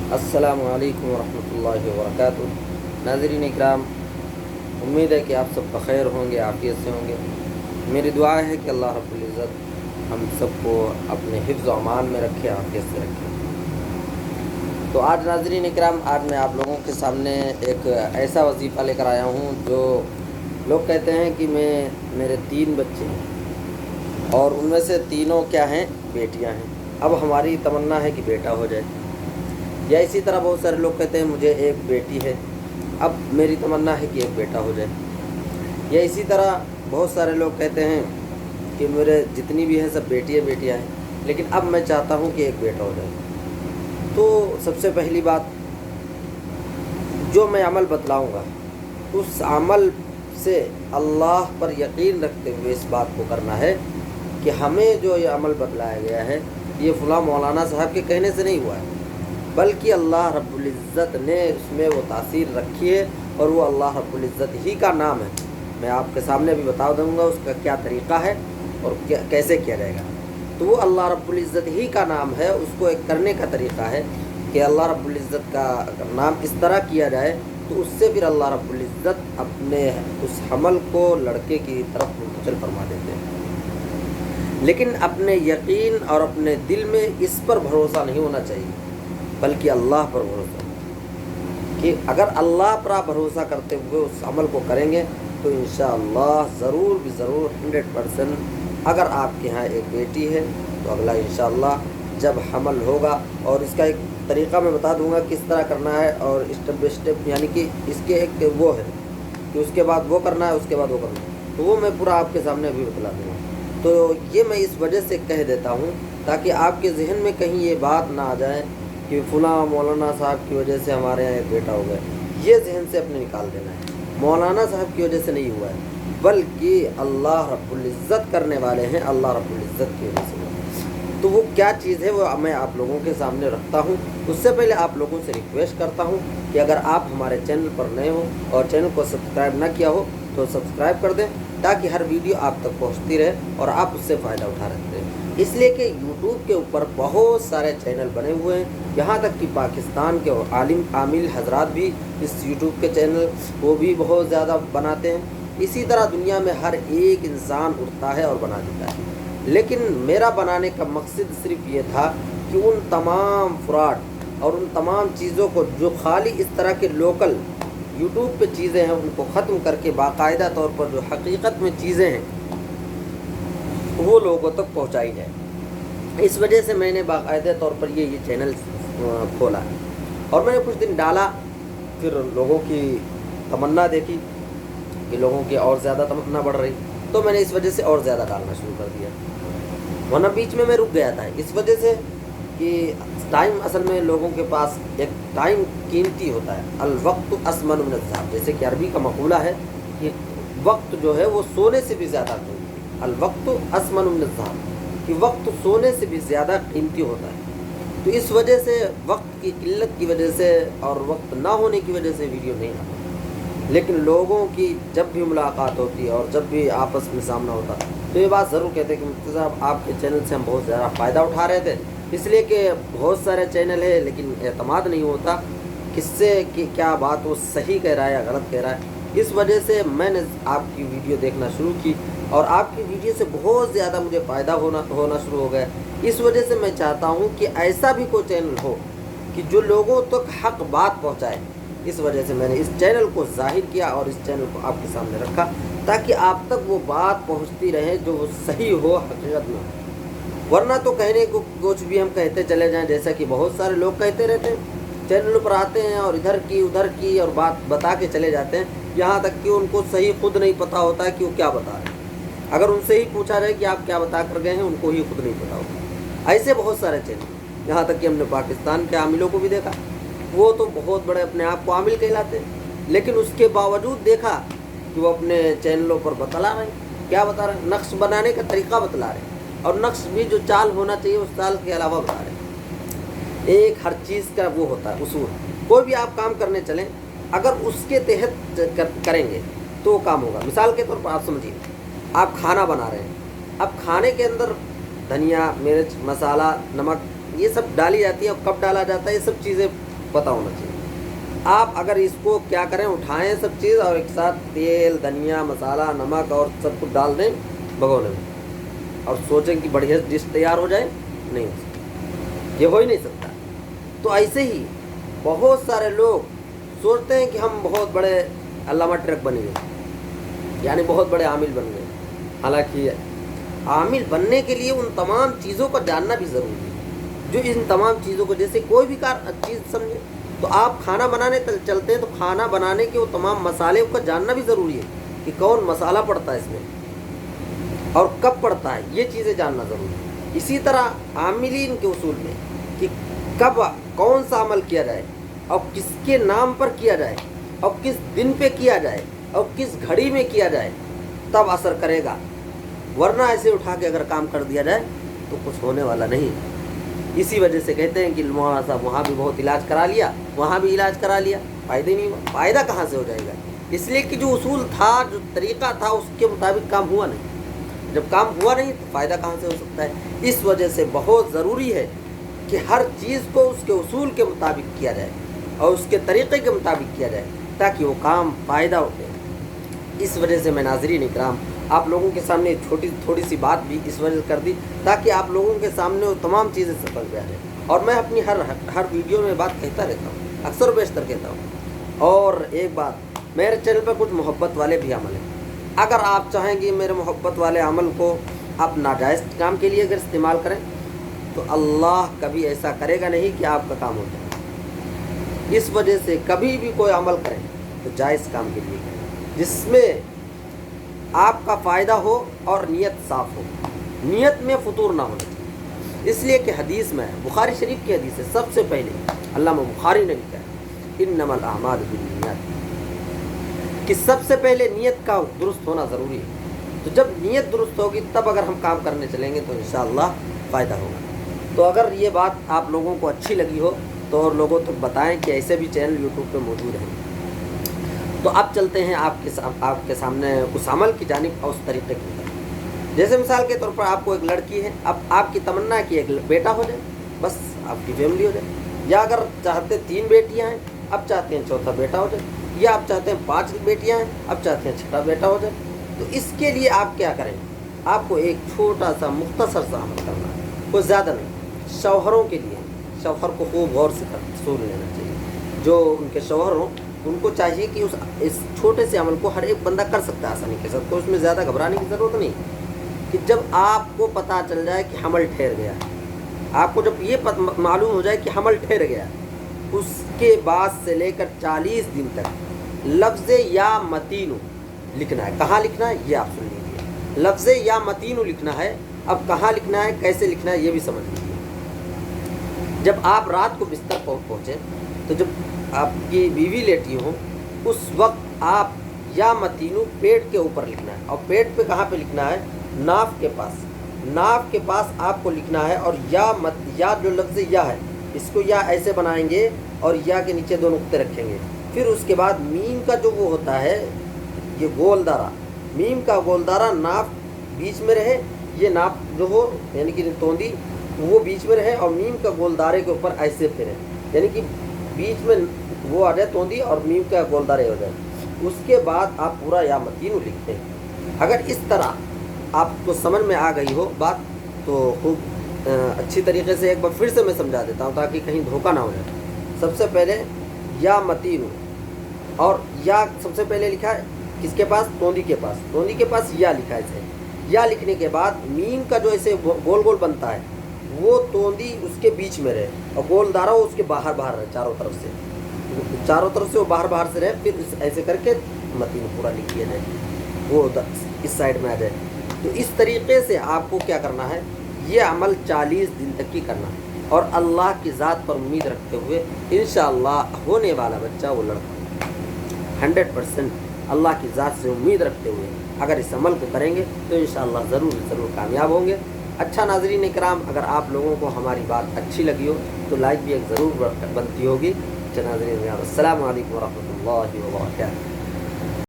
अस्सलामु अलैकुम वरहमतुल्लाहि वबरकातुहू। नाज़रीन इकराम, उम्मीद है कि आप सब बख़ैर होंगे, आफ़ियत से होंगे। मेरी दुआ है कि अल्लाह रब्बुल इज़्ज़त हम सबको अपने हिफ्ज़ व अमान में रखे, आफ़ियत से रखे। तो आज नाज़रीन इकराम, आज मैं आप लोगों के सामने एक ऐसा वजीफ़ा लेकर आया हूँ जो लोग कहते हैं कि मेरे 3 बच्चे हैं और उनमें से तीनों क्या हैं, बेटियाँ हैं। अब हमारी तमन्ना है कि बेटा हो जाए। या इसी तरह बहुत सारे लोग कहते हैं मुझे एक बेटी है, अब मेरी तमन्ना है कि एक बेटा हो जाए। या इसी तरह बहुत सारे लोग कहते हैं कि मेरे जितनी भी हैं सब बेटियाँ हैं, लेकिन अब मैं चाहता हूँ कि एक बेटा हो जाए। तो सबसे पहली बात, जो मैं अमल बतलाऊँगा उस अमल से अल्लाह पर यकीन रखते हुए इस बात को करना है कि हमें जो ये अमल बतलाया गया है ये फ़लाँ मौलाना साहब के कहने से नहीं हुआ है, बल्कि अल्लाह रब्बुल इज़्ज़त ने उसमें वो तासीर रखी है और वो अल्लाह रब्बुल इज़्ज़त ही का नाम है। मैं आपके सामने भी बता दूंगा उसका क्या तरीक़ा है और कैसे किया जाएगा। तो वो अल्लाह रब्बुल इज़्ज़त ही का नाम है, उसको एक करने का तरीक़ा है कि अल्लाह रब्बुल इज़्ज़त का नाम इस तरह किया जाए तो उससे फिर अल्लाह रब्बुल इज़्ज़त अपने उस हमल को लड़के की तरफ मुंतकिल फरमा देते हैं। लेकिन अपने यकीन और अपने दिल में इस पर भरोसा नहीं होना चाहिए, बल्कि अल्लाह पर भरोसा, कि अगर अल्लाह पर आप भरोसा करते हुए उस अमल को करेंगे तो इंशाअल्लाह ज़रूर भी ज़रूर 100%, अगर आपके यहाँ एक बेटी है तो अगला इंशाअल्लाह जब हमल होगा, और इसका एक तरीक़ा मैं बता दूंगा किस तरह करना है, और स्टेप बाई स्टेप, यानी कि इसके एक वो है कि उसके बाद वो करना है, उसके बाद वो करना है, तो वो मैं पूरा आपके सामने अभी बतला दूँगा। तो ये मैं इस वजह से कह देता हूँ ताकि आपके जहन में कहीं ये बात ना आ जाए कि फ़लाँ मौलाना साहब की वजह से हमारे यहाँ एक बेटा हो गया। ये जहन से अपने निकाल देना है, मौलाना साहब की वजह से नहीं हुआ है, बल्कि अल्लाह रब्बुल इज़्ज़त करने वाले हैं, अल्लाह रब्बुल इज़्ज़त की वजह से हुआ। तो वो क्या चीज़ है वो मैं आप लोगों के सामने रखता हूँ। उससे पहले आप लोगों से रिक्वेस्ट करता हूँ कि अगर आप हमारे चैनल पर नए हो और चैनल को सब्सक्राइब ना किया हो तो सब्सक्राइब कर दें, ताकि हर वीडियो आप तक पहुँचती रहे और आप उससे फ़ायदा उठा सकते हैं। इसलिए कि यूट्यूब के ऊपर बहुत सारे चैनल बने हुए हैं, यहाँ तक कि पाकिस्तान के आलिम आमिल हजरात भी इस यूट्यूब के चैनल वो भी बहुत ज़्यादा बनाते हैं। इसी तरह दुनिया में हर एक इंसान उठता है और बना देता है। लेकिन मेरा बनाने का मकसद सिर्फ ये था कि उन तमाम फ्रॉड और उन तमाम चीज़ों को जो खाली इस तरह के लोकल यूट्यूब पे चीज़ें हैं उनको ख़त्म करके बाकायदा तौर पर जो हकीकत में चीज़ें हैं वो लोगों तक पहुंचाई जाए। इस वजह से मैंने बाकायदा तौर पर ये चैनल खोला और मैंने कुछ दिन डाला, फिर लोगों की तमन्ना देखी कि लोगों की और ज़्यादा तमन्ना बढ़ रही, तो मैंने इस वजह से और ज़्यादा डालना शुरू कर दिया। वरना बीच में मैं रुक गया था इस वजह से कि टाइम, असल में लोगों के पास एक टाइम कीमती होता है। अल वक्त असमन मिन अज़्ज़ाब, जैसे कि अरबी का मक़ूला है कि वक्त जो है वो सोने से भी ज़्यादा कीमती, अल वक्त असमन मिन अज़्ज़ाब, कि वक्त सोने से भी ज़्यादा कीमती होता है। तो इस वजह से वक्त की किल्लत की वजह से और वक्त ना होने की वजह से वीडियो नहीं आता। लेकिन लोगों की जब भी मुलाकात होती है और जब भी आपस में सामना होता तो ये बात ज़रूर कहते हैं कि मुफ्ती साहब आपके चैनल से हम बहुत ज़्यादा फ़ायदा उठा रहे थे, इसलिए कि बहुत सारे चैनल है लेकिन एतमाद नहीं होता किससे कि क्या बात वो सही कह रहा है या गलत कह रहा है। इस वजह से मैंने आपकी वीडियो देखना शुरू की और आपकी वीडियो से बहुत ज़्यादा मुझे फ़ायदा होना शुरू हो गया। इस वजह से मैं चाहता हूँ कि ऐसा भी कोई चैनल हो कि जो लोगों तक हक़ बात पहुँचाए। इस वजह से मैंने इस चैनल को ज़ाहिर किया और इस चैनल को आपके सामने रखा ताकि आप तक वो बात पहुंचती रहे जो सही हो, हकीकत में हो। वरना तो कहने को कुछ भी हम कहते चले जाएं, जैसा कि बहुत सारे लोग कहते रहते हैं, चैनल पर आते हैं और इधर की उधर की और बात बता के चले जाते हैं, यहाँ तक कि उनको सही खुद नहीं पता होता है कि वो क्या बता रहे हैं। अगर उनसे ही पूछा जाए कि आप क्या बता कर गए हैं, उनको ही खुद नहीं पता होता। ऐसे बहुत सारे चैनल, यहाँ तक कि हमने पाकिस्तान के आमिलों को भी देखा, वो तो बहुत बड़े अपने आप को आमिल कहलाते हैं, लेकिन उसके बावजूद देखा कि वो अपने चैनलों पर बतला रहे हैं। क्या बता रहे हैं? नक्श बनाने का तरीक़ा बतला रहे हैं, और नक्श भी जो चाल होना चाहिए उस चाल के अलावा बता रहे हैं। एक हर चीज़ का वो होता है उसूल। कोई भी आप काम करने चलें, अगर उसके तहत करेंगे तो काम होगा। मिसाल के तौर पर आप समझिए, आप खाना बना रहे हैं, अब खाने के अंदर धनिया, मिर्च, मसाला, नमक ये सब डाली जाती है, और कब डाला जाता है ये सब चीज़ें पता होना चाहिए। आप अगर इसको क्या करें, उठाएं सब चीज़ और एक साथ तेल, धनिया, मसाला, नमक और सब कुछ डाल दें भगोने में और सोचें कि बढ़िया डिश तैयार हो जाए, नहीं हो सकता, ये हो ही नहीं सकता। तो ऐसे ही बहुत सारे लोग सोचते हैं कि हम बहुत बड़े अल्लामा ट्रक बन गए, यानी बहुत बड़े आमिल बन गए। हालांकि आमिल बनने के लिए उन तमाम चीज़ों को जानना भी ज़रूरी है, जो इन तमाम चीज़ों को, जैसे कोई भी चीज़ समझे, तो आप खाना बनाने चलते हैं तो खाना बनाने के वो तमाम मसाले को जानना भी ज़रूरी है कि कौन मसाला पड़ता है इसमें और कब पड़ता है, ये चीज़ें जानना ज़रूरी है। इसी तरह आमिलीन के उसूल में कि कब कौन सा अमल किया जाए और किसके नाम पर किया जाए और किस दिन पे किया जाए और किस घड़ी में किया जाए, तब असर करेगा। वरना ऐसे उठा के अगर काम कर दिया जाए तो कुछ होने वाला नहीं। इसी वजह से कहते हैं कि मौलाना साहब वहाँ भी बहुत इलाज करा लिया, वहाँ भी इलाज करा लिया, फ़ायदा नहीं हुआ। फ़ायदा कहाँ से हो जाएगा? इसलिए कि जो उसूल था, जो तरीक़ा था, उसके मुताबिक काम हुआ नहीं। जब काम हुआ नहीं तो फ़ायदा कहाँ से हो सकता है? इस वजह से बहुत ज़रूरी है कि हर चीज़ को उसके उसूल के मुताबिक किया जाए और उसके तरीक़े के मुताबिक किया जाए, ताकि वो काम फ़ायदा उठे। इस वजह से मैं नाज़रीन इकराम आप लोगों के सामने थोड़ी सी बात भी इस वजह से कर दी, ताकि आप लोगों के सामने वो तमाम चीज़ें समझ में आ जाए। और मैं अपनी हर वीडियो में बात कहता रहता हूँ, अक्सर बेशतर कहता हूँ। और एक बात, मेरे चैनल पर कुछ मोहब्बत वाले भी अमल हैं। अगर आप चाहेंगे मेरे मोहब्बत वाले अमल को आप नाजायज़ काम के लिए अगर इस्तेमाल करें, तो अल्लाह कभी ऐसा करेगा नहीं कि आपका काम हो जाए। इस वजह से कभी भी कोई अमल करें तो जायज़ काम के लिए करें, जिसमें आपका फ़ायदा हो और नीयत साफ़ हो, नीयत में फतूर ना होना चाहिए। इसलिए कि हदीस में, बुखारी शरीफ की हदीस है, सबसे पहले अल्लामा बुखारी ने लिखा है इन्नमल अमाल बिन्नियात, कि सबसे पहले नीयत का दुरुस्त होना ज़रूरी है। तो जब नीयत दुरुस्त होगी तब अगर हम काम करने चलेंगे तो इंशाअल्लाह फ़ायदा होगा। तो अगर ये बात आप लोगों को अच्छी लगी हो तो और लोगों तक बताएं कि ऐसे भी चैनल यूट्यूब पे मौजूद हैं। तो अब चलते हैं आपके सामने उस अमल की जानिब और उस तरीक़े की तरफ। जैसे मिसाल के तौर पर आपको एक लड़की है, अब आपकी तमन्ना है कि एक बेटा हो जाए, बस आपकी फैमिली हो जाए। या अगर चाहते 3 बेटियां हैं, अब चाहते हैं चौथा बेटा हो जाए। या आप चाहते हैं 5 बेटियां हैं, अब चाहते हैं छठा बेटा हो जाए। तो इसके लिए आप क्या करें, आपको एक छोटा सा मुख्तसर सा अमल करना है, कोई ज़्यादा नहीं। शौहरों के लिए, शौहर को खूब गौर से सुन लेना चाहिए। जो उनके शौहर हों उनको चाहिए कि इस छोटे से अमल को हर एक बंदा कर सकता है आसानी के साथ, कोई उसमें ज़्यादा घबराने की ज़रूरत नहीं। कि जब आपको पता चल जाए कि हमल ठहर गया, आपको जब ये मालूम हो जाए कि हमल ठहर गया, उसके बाद से लेकर 40 दिन तक लफ्ज़ या मतीनु लिखना है। कहाँ लिखना है ये आप सुन लीजिए, लफ्ज़ या मतीनु लिखना है। अब कहाँ लिखना है, कैसे लिखना है, ये भी समझ लीजिए। जब आप रात को बिस्तर पहुँचे तो जब आपकी बीवी लेटी हो, उस वक्त आप या मतीनु पेट के ऊपर लिखना है। और पेट पे कहाँ पे लिखना है, नाफ के पास, नाफ के पास आपको लिखना है। और या जो लफ्ज़ या है, इसको या ऐसे बनाएंगे और या के नीचे 2 नुक्ते रखेंगे। फिर उसके बाद मीम का जो वो होता है, ये गोलदारा, मीम का गोलदारा नाफ बीच में रहे, ये नाफ जो हो यानी कि तोंदी वो बीच में रहे और मीम का गोलदारे के ऊपर ऐसे फिरे, यानी कि बीच में वो आ जाए तोंदी और मीम का गोलदारे हो जाए। उसके बाद आप पूरा या मतीनु लिखते हैं। अगर इस तरह आपको समझ में आ गई हो बात तो खूब अच्छी तरीके से एक बार फिर से मैं समझा देता हूँ ताकि कहीं धोखा ना हो जाए। सबसे पहले या मतीनु, और या सबसे पहले लिखा है किसके पास, तोंदी के पास, तोंदी के पास या लिखा है इसे। या लिखने के बाद मीम का जो ऐसे गोल गोल बनता है वो तोंदी उसके बीच में रहे और गोलदारा वो उसके बाहर रहे, चारों तरफ से वो बाहर से रहे। फिर ऐसे करके मतीन पूरा लिख दिया जाए, वो इस साइड में आ जाए। तो इस तरीके से आपको क्या करना है, ये अमल 40 दिन तक की करना है और अल्लाह की ज़ात पर उम्मीद रखते हुए इंशाअल्लाह होने वाला बच्चा वो लड़का 100% अल्लाह की ज़ात से उम्मीद रखते हुए अगर इस अमल को करेंगे तो इंशाअल्लाह ज़रूर कामयाब होंगे। अच्छा नाज़रीन इकराम, अगर आप लोगों को हमारी बात अच्छी लगी हो तो लाइक भी एक ज़रूर बनती होगी। अच्छा नाज़रीन, अस्सलामु अलैकुम व रहमतुल्लाहि व बरकातुहू।